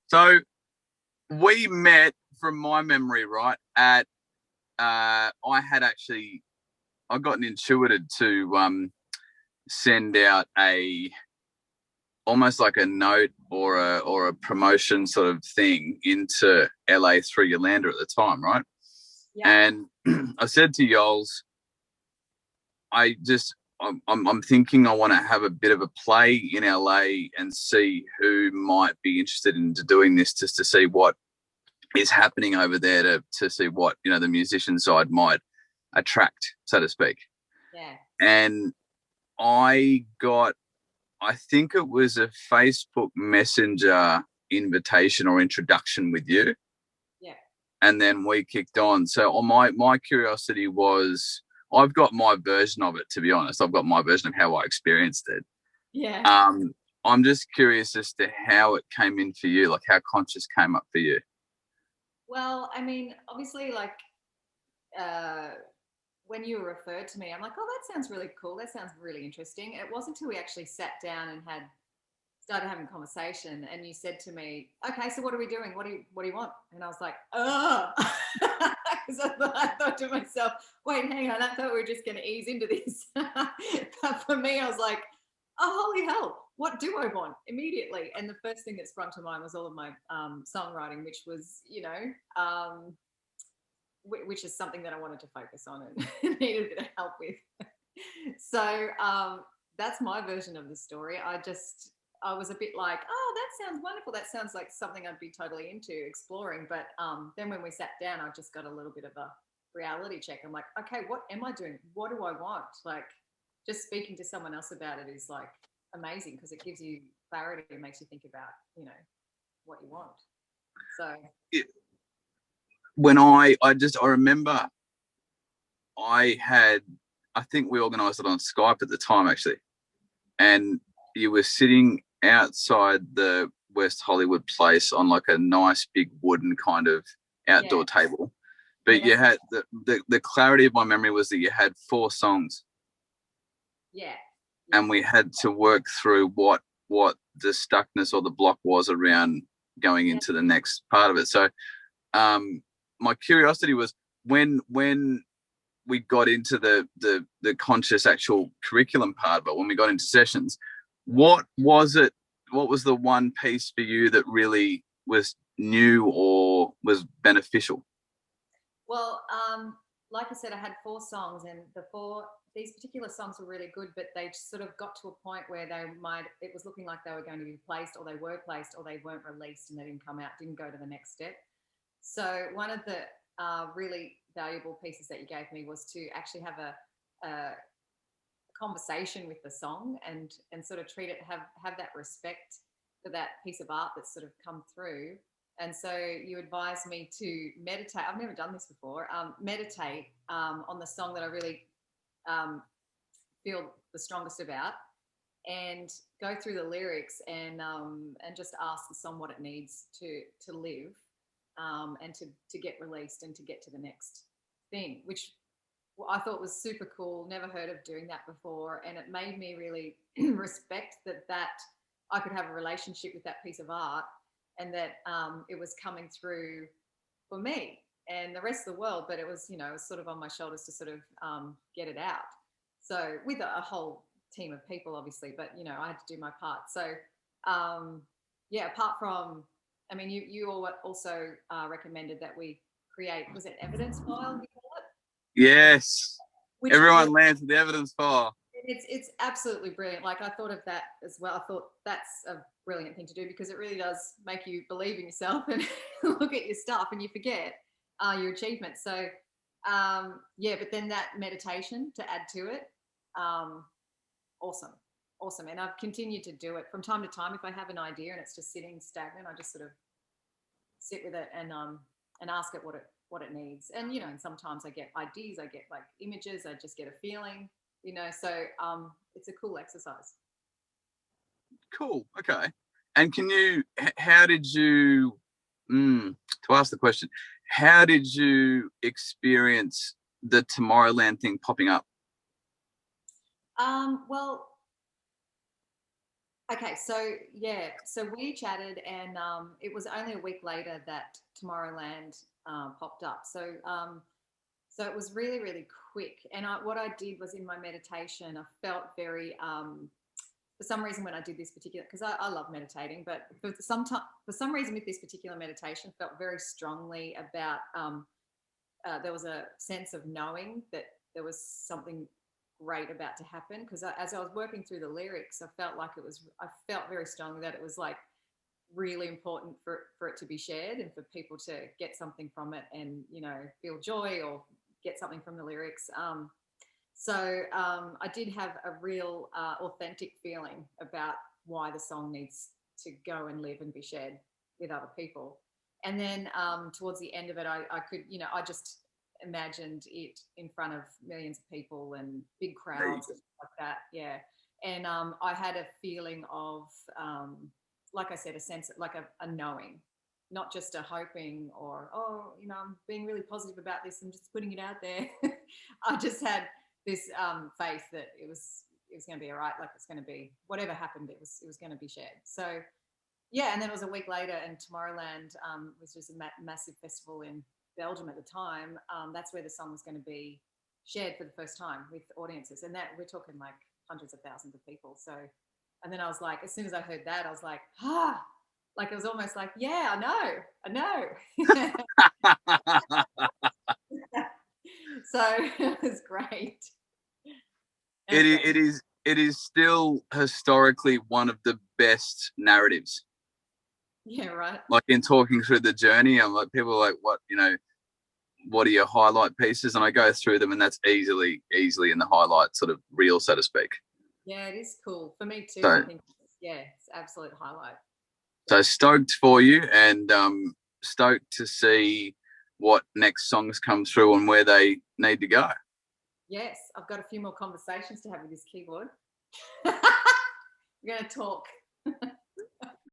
So we met, from my memory, right, at I had actually I gotten intuited to send out a almost like a note or a promotion sort of thing into LA through Yolanda at the time, right? Yeah. And I said to Yols, I'm thinking I want to have a bit of a play in LA and see who might be interested in doing this, just to see what is happening over there, to see what the musician side might attract, so to speak. Yeah. And I got, I think it was a Facebook Messenger invitation or introduction with you, Yeah. and then we kicked on. So on my curiosity was, I've got my version of it, to be honest. I've got my version of how I experienced it. Yeah. I'm just curious as to how it came in for you, like how conscious came up for you. Well, I mean, obviously, like uh, when you referred to me, I'm like, oh, that sounds really cool. That sounds really interesting. It wasn't until we actually sat down and had started having a conversation, and you said to me, "Okay, so what are we doing? What do you want?" And I was like, "Oh," because I thought to myself, "Wait, hang on, I thought we were just going to ease into this." But for me, I was like, "Oh, holy hell! What do I want immediately?" And the first thing that sprung to mind was all of my songwriting, which was, which is something that I wanted to focus on and needed a bit of help with. So that's my version of the story. I was a bit like, oh, that sounds wonderful. That sounds like something I'd be totally into exploring. But then when we sat down, I just got a little bit of a reality check. I'm like, okay, what am I doing? What do I want? Like, just speaking to someone else about it is like amazing, because it gives you clarity and makes you think about, what you want. So When I remember I think we organized it on Skype at the time, actually, and you were sitting outside the West Hollywood place on like a nice big wooden kind of outdoor yeah, table. yeah, But you had the clarity of my memory was that you had four songs, yeah, yeah, and we had to work through what the stuckness or the block was around going yeah. into the next part of it. So my curiosity was, when we got into the conscious actual curriculum part, but when we got into sessions, what was it? What was the one piece for you that really was new or was beneficial? Well, like I said, I had four songs, and these particular songs were really good, but they sort of got to a point where it was looking like they were going to be placed, or they were placed, or they weren't released, and they didn't come out, didn't go to the next step. So one of the really valuable pieces that you gave me was to actually have a conversation with the song, and sort of treat it, have that respect for that piece of art that's sort of come through. And so you advised me to meditate. I've never done this before. Meditate on the song that I really feel the strongest about, and go through the lyrics, and just ask the song what it needs to live, and to get released and to get to the next thing, which I thought was super cool. Never heard of doing that before, and it made me really respect that I could have a relationship with that piece of art, and that it was coming through for me and the rest of the world. But it was, it was sort of on my shoulders to sort of get it out. So with a whole team of people, obviously, but I had to do my part. So yeah, apart from, I mean, you all also recommended that we create, was it evidence file you call it? Yes, Which everyone lands with the evidence file. it's absolutely brilliant. Like, I thought of that as well. I thought that's a brilliant thing to do, because it really does make you believe in yourself and look at your stuff, and you forget your achievements. So yeah, but then that meditation to add to it, um, awesome, awesome. And I've continued to do it from time to time. If I have an idea and it's just sitting stagnant, I just sort of sit with it, and ask it what it needs. And and sometimes I get ideas, I get like images, I just get a feeling, so it's a cool exercise. Cool. Okay. And how did you, to ask the question, how did you experience the Tomorrowland thing popping up? Well, Okay, so we chatted, and it was only a week later that Tomorrowland popped up. So it was really, really quick. And what I did was, in my meditation, I felt very, for some reason, when I did this particular, because I love meditating, but for some reason with this particular meditation, felt very strongly about, there was a sense of knowing that there was something great about to happen. Because as I was working through the lyrics, I felt very strongly that it was like really important for it to be shared, and for people to get something from it, and feel joy or get something from the lyrics. I did have a real authentic feeling about why the song needs to go and live and be shared with other people. And then towards the end of it, I could, I just imagined it in front of millions of people and big crowds and stuff like that. Yeah. And I had a feeling of, like I said, a sense, like a knowing, not just a hoping or, oh, I'm being really positive about this and just putting it out there. I just had this faith that it was going to be all right. Like, it's going to be, whatever happened, it was going to be shared. So yeah, and then it was a week later, and Tomorrowland was just a massive festival in Belgium at the time. That's where the song was going to be shared for the first time with audiences, and that we're talking like hundreds of thousands of people. So, and then I was like, as soon as I heard that, I was like, like it was almost like, yeah, I know. So it was great. It is still historically one of the best narratives. Yeah, right. Like, in talking through the journey, I'm like, people are like, what are your highlight pieces? And I go through them, and that's easily in the highlight sort of reel, so to speak. Yeah, it is cool for me too. So, I think, yeah, it's absolute highlight. so stoked for you, and stoked to see what next songs come through and where they need to go. Yes, I've got a few more conversations to have with this keyboard. We're going to talk.